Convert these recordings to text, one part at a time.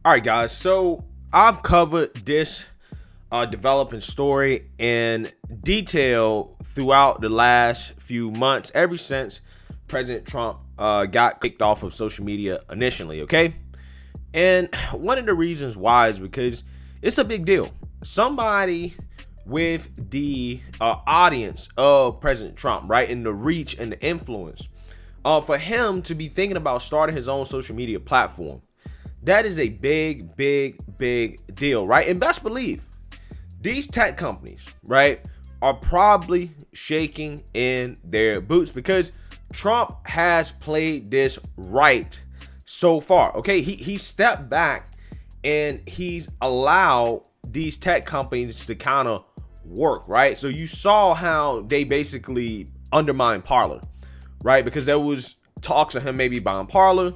All right, guys. So I've covered this developing story in detail throughout the last few months, ever since President Trump got kicked off of social media initially. Okay, and one of the reasons why is because it's a big deal. Somebody with the audience of President Trump, right, and the reach and the influence, for him to be thinking about starting his own social media platform. That is a big, big, big deal, right? And best believe these tech companies, right, are probably shaking in their boots because Trump has played this right so far. Okay, he stepped back and he's allowed these tech companies to kind of work, right? So you saw how they basically undermined Parler, right? Because there was talks of him maybe buying Parler.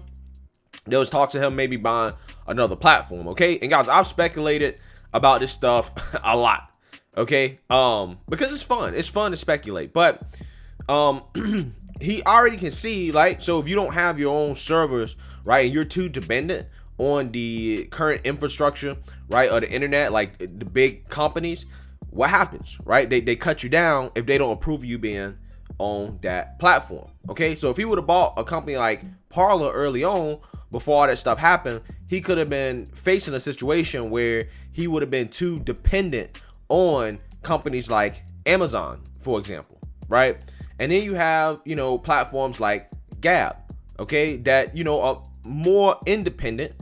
There was talks of him maybe buying another platform, okay? And guys, I've speculated about this stuff a lot, okay? Because it's fun. It's fun to speculate. But he already can see, like, so if you don't have your own servers, right, and you're too dependent on the current infrastructure, right, or the internet, like the big companies, what happens, right? They cut you down if they don't approve you being on that platform, okay? So if he would have bought a company like Parler early on, before all that stuff happened, he could have been facing a situation where he would have been too dependent on companies like Amazon, for example, right? And then you have, platforms like Gab, okay, that, are more independent,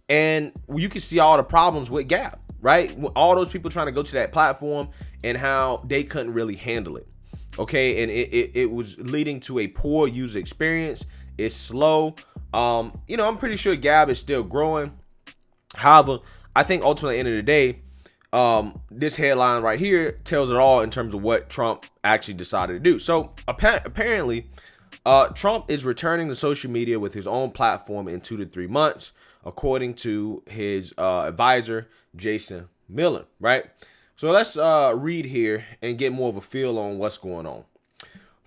and you can see all the problems with Gab, right? All those people trying to go to that platform and how they couldn't really handle it, okay? And it was leading to a poor user experience. It's slow. I'm pretty sure Gab is still growing. However, I think ultimately at the end of the day, this headline right here tells it all in terms of what Trump actually decided to do. So apparently, Trump is returning to social media with his own platform in 2 to 3 months, according to his advisor, Jason Miller, right? So let's read here and get more of a feel on what's going on.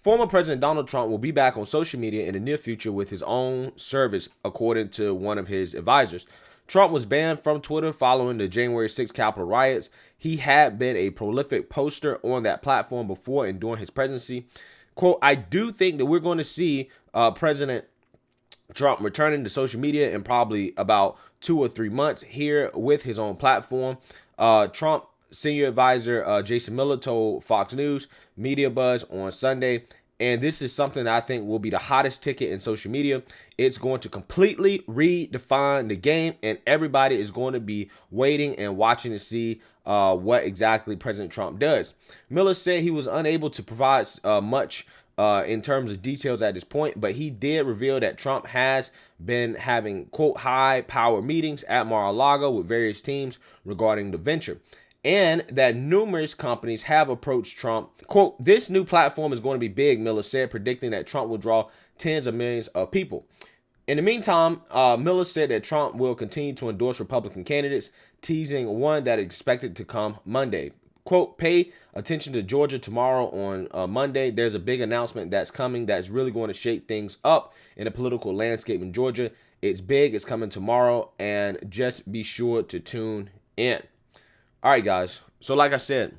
Former President Donald Trump will be back on social media in the near future with his own service, according to one of his advisors. Trump was banned from Twitter following the January 6th Capitol riots. He had been a prolific poster on that platform before and during his presidency. Quote, I do think that we're going to see President Trump returning to social media in probably about 2 or 3 months here with his own platform. Trump senior advisor Jason Miller told Fox News Media Buzz on Sunday, and this is something that I think will be the hottest ticket in social media. It's going to completely redefine the game, and everybody is going to be waiting and watching to see what exactly President Trump does. Miller said he was unable to provide much in terms of details at this point, but he did reveal that Trump has been having, quote, high-power meetings at Mar-a-Lago with various teams regarding the venture, and that numerous companies have approached Trump. Quote, this new platform is going to be big, Miller said, predicting that Trump will draw tens of millions of people. In the meantime, Miller said that Trump will continue to endorse Republican candidates, teasing one that is expected to come Monday. Quote, pay attention to Georgia tomorrow on Monday. There's a big announcement that's coming that's really going to shake things up in the political landscape in Georgia. It's big. It's coming tomorrow, and just be sure to tune in. All right, guys. So like I said,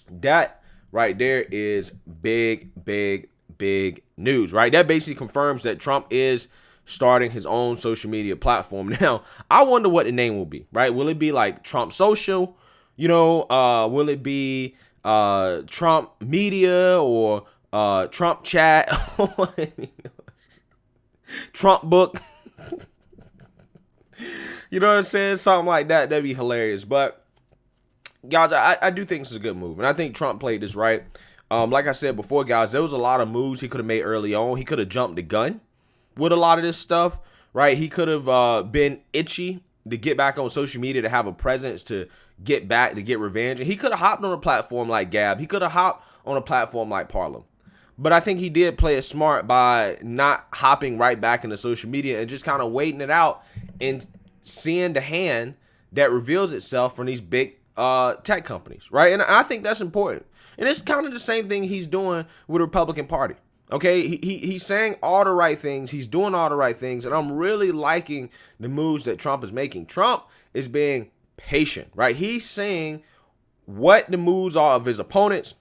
that right there is big, big, big news, right? That basically confirms that Trump is starting his own social media platform. Now, I wonder what the name will be, right? Will it be like Trump Social? Will it be Trump Media or Trump Chat? Trump Book? You know what I'm saying? Something like that. That'd be hilarious. But guys, I do think this is a good move, and I think Trump played this right. Like I said before, guys, there was a lot of moves he could have made early on. He could have jumped the gun with a lot of this stuff, right? He could have been itchy to get back on social media, to have a presence, to get back, to get revenge. And he could have hopped on a platform like Gab. He could have hopped on a platform like Parler. But I think he did play it smart by not hopping right back into social media and just kind of waiting it out and seeing the hand that reveals itself from these big tech companies, right? And I think that's important. And it's kind of the same thing he's doing with the Republican Party, Okay, he's saying all the right things. He's doing all the right things, and I'm really liking the moves that Trump is making. Trump is being patient, right? He's saying what the moves are of his opponents,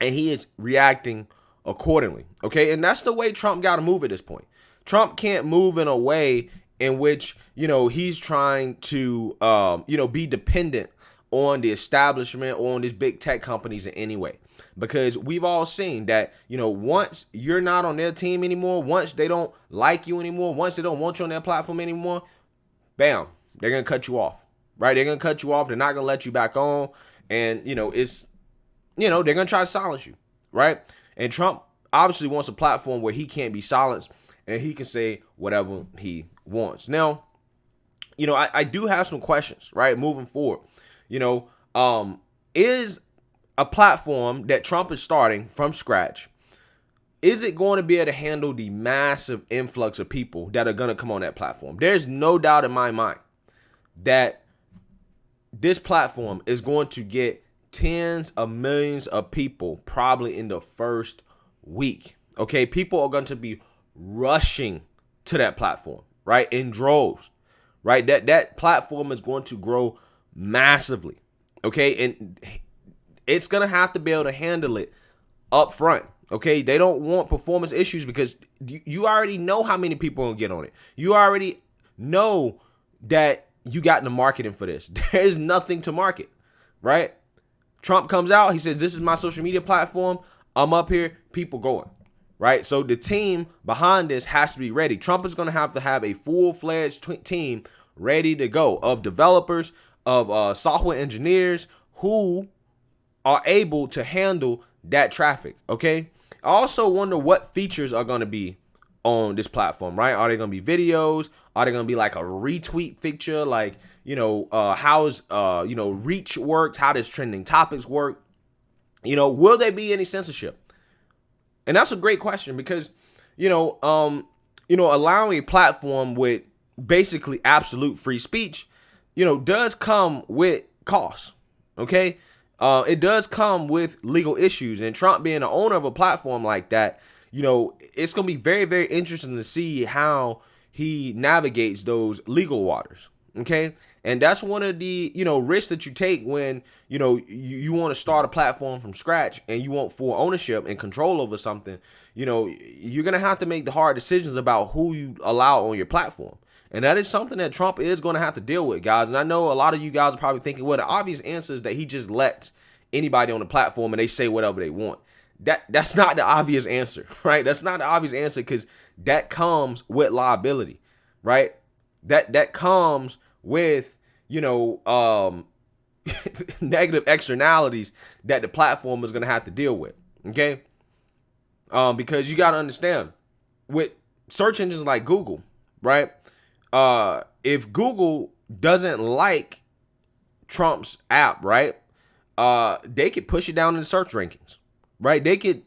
and he is reacting accordingly. Okay, and that's the way Trump got to move at this point. Trump can't move in a way in which he's trying to be dependent on the establishment or on these big tech companies in any way. Because we've all seen that, once you're not on their team anymore, once they don't like you anymore, once they don't want you on their platform anymore, bam, they're going to cut you off, right? They're going to cut you off. They're not going to let you back on. And, they're going to try to silence you, right? And Trump obviously wants a platform where he can't be silenced and he can say whatever he wants. Now, I do have some questions, right? Moving forward, is a platform that Trump is starting from scratch, is it going to be able to handle the massive influx of people that are going to come on that platform? There's no doubt in my mind that this platform is going to get tens of millions of people probably in the first week. Okay, people are going to be rushing to that platform, right? In droves, right? That platform is going to grow massively. Okay, and it's going to have to be able to handle it up front. Okay, they don't want performance issues because you already know how many people are going to get on it. You already know that you got in the marketing for this. There's nothing to market, right? Trump comes out, he says, this is my social media platform. I'm up here, people going, right? So the team behind this has to be ready. Trump is going to have a full-fledged team ready to go of developers, of software engineers who are able to handle that traffic, okay? I also wonder what features are going to be on this platform, right? Are they going to be videos? Are they going to be like a retweet feature? Like, how's, reach works? How does trending topics work? Will there be any censorship? And that's a great question because, allowing a platform with basically absolute free speech, does come with costs, okay? It does come with legal issues, and Trump being the owner of a platform like that, it's going to be very, very interesting to see how he navigates those legal waters. Okay. And that's one of the, risks that you take when, you want to start a platform from scratch and you want full ownership and control over something. You're going to have to make the hard decisions about who you allow on your platform. And that is something that Trump is going to have to deal with, guys. And I know a lot of you guys are probably thinking, well, the obvious answer is that he just lets anybody on the platform and they say whatever they want. That's not the obvious answer, right? That's not the obvious answer because that comes with liability, right? That comes with, negative externalities that the platform is going to have to deal with, okay? Because you got to understand, with search engines like Google, right? If Google doesn't like Trump's app, right, they could push it down in the search rankings, right? They could,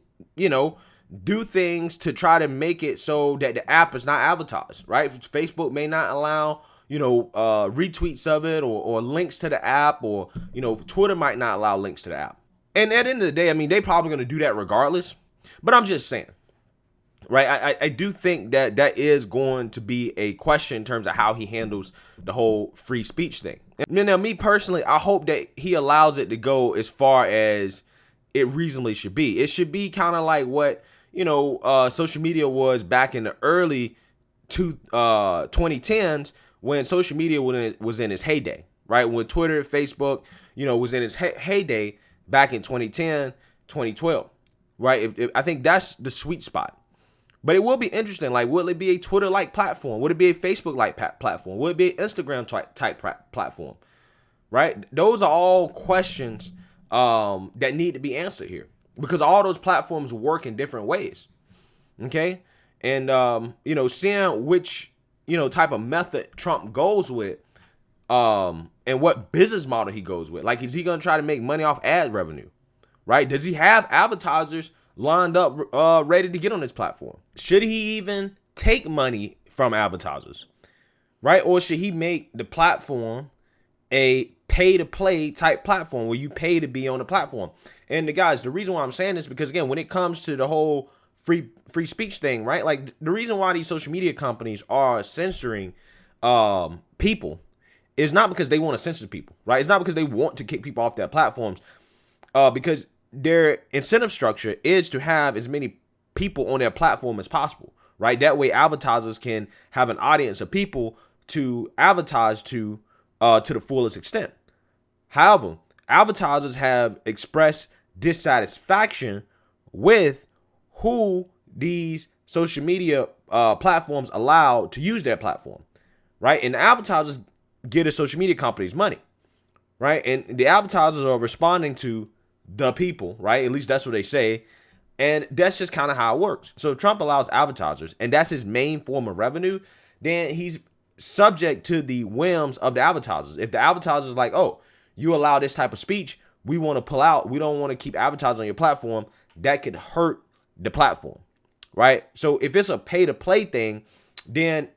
do things to try to make it so that the app is not advertised, right? Facebook may not allow, retweets of it or links to the app, or, Twitter might not allow links to the app. And at the end of the day, I mean, they probably going to do that regardless, but I'm just saying. Right, I do think that is going to be a question in terms of how he handles the whole free speech thing. And now, me personally, I hope that he allows it to go as far as it reasonably should be. It should be kind of like what social media was back in the early 2010s when social media was in its heyday. Right, when Twitter, Facebook, was in its heyday back in 2010, 2012. Right, I think that's the sweet spot. But it will be interesting. Like, will it be a Twitter-like platform? Would it be a Facebook-like platform? Would it be an Instagram type platform? Right? Those are all questions that need to be answered here because all those platforms work in different ways. Okay? And, seeing which, type of method Trump goes with and what business model he goes with. Like, is he going to try to make money off ad revenue? Right? Does he have advertisers lined up, ready to get on this platform? Should he even take money from advertisers, right? Or should he make the platform a pay-to-play type platform where you pay to be on the platform? And the reason why I'm saying this is because, again, when it comes to the whole free speech thing, right? Like the reason why these social media companies are censoring people is not because they want to censor people, right? It's not because they want to kick people off their platforms, because their incentive structure is to have as many people on their platform as possible, right? That way advertisers can have an audience of people to advertise to the fullest extent. However, advertisers have expressed dissatisfaction with who these social media platforms allow to use their platform, right? And the advertisers get the social media companies money, right? And the advertisers are responding to the people, right? At least that's what they say. And that's just kind of how it works. So if Trump allows advertisers, and that's his main form of revenue, then he's subject to the whims of the advertisers. If the advertisers are like, oh, you allow this type of speech, we want to pull out. We don't want to keep advertising on your platform. That could hurt the platform, right? So if it's a pay to play thing, then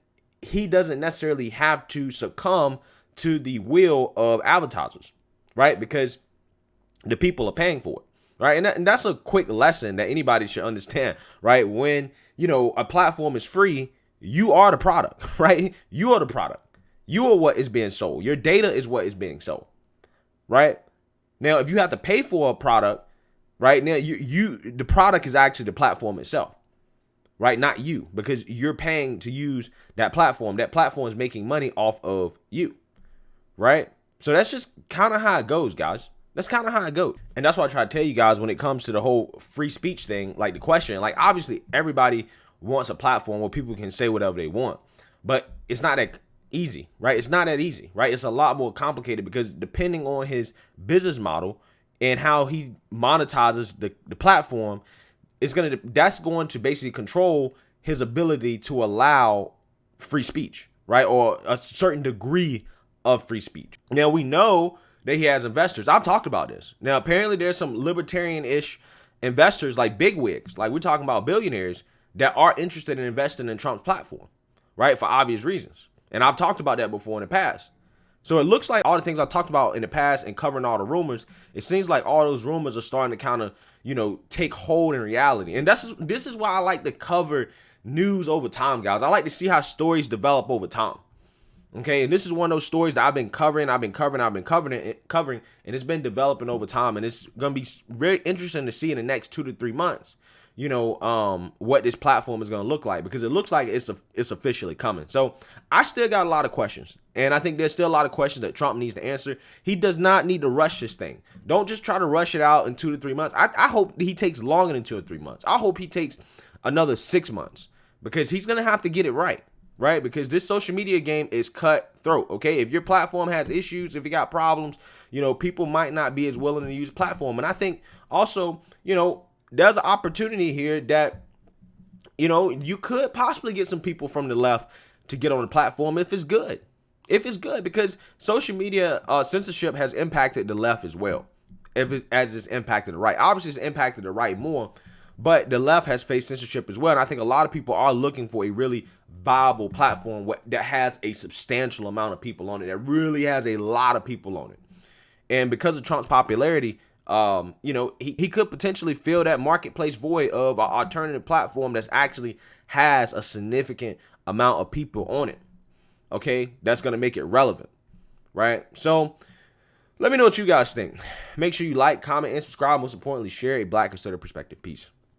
he doesn't necessarily have to succumb to the will of advertisers, right? Because the people are paying for it. Right. And that's a quick lesson that anybody should understand. Right. When, a platform is free, you are the product. Right. You are the product. You are what is being sold. Your data is what is being sold. Right. Now, if you have to pay for a product, right now, the product is actually the platform itself. Right. Not you, because you're paying to use that platform. That platform is making money off of you. Right. So that's just kind of how it goes, guys. That's kind of how it goes. And that's why I try to tell you guys when it comes to the whole free speech thing, like the question, like obviously everybody wants a platform where people can say whatever they want, but it's not that easy, right? It's not that easy, right? It's a lot more complicated because depending on his business model and how he monetizes the platform, that's going to basically control his ability to allow free speech, right? Or a certain degree of free speech. Now we know that he has investors. I've talked about this. Now, apparently there's some libertarian-ish investors like bigwigs, like we're talking about billionaires that are interested in investing in Trump's platform, right? For obvious reasons. And I've talked about that before in the past. So it looks like all the things I've talked about in the past and covering all the rumors, it seems like all those rumors are starting to kind of, take hold in reality. And this is why I like to cover news over time, guys. I like to see how stories develop over time. Okay, and this is one of those stories that I've been covering, and it's been developing over time, and it's gonna be very interesting to see in the next 2 to 3 months, what this platform is gonna look like, because it looks like it's officially coming. So I still got a lot of questions, and I think there's still a lot of questions that Trump needs to answer. He does not need to rush this thing. Don't just try to rush it out in 2 to 3 months. I hope he takes longer than 2 or 3 months. I hope he takes another 6 months, because he's gonna have to get it right. Right? Because this social media game is cutthroat. Okay. If your platform has issues, if you got problems, people might not be as willing to use the platform. And I think also, there's an opportunity here that, you could possibly get some people from the left to get on the platform if it's good. Because social media censorship has impacted the left as well. As it's impacted the right. Obviously, it's impacted the right more. But the left has faced censorship as well. And I think a lot of people are looking for a really viable platform that has a substantial amount of people on it, that really has a lot of people on it. And because of Trump's popularity, he could potentially fill that marketplace void of an alternative platform that's actually has a significant amount of people on it. Okay, that's going to make it relevant, right? So let me know what you guys think. Make sure you like, comment, and subscribe. Most importantly, share a Black conservative perspective. Peace.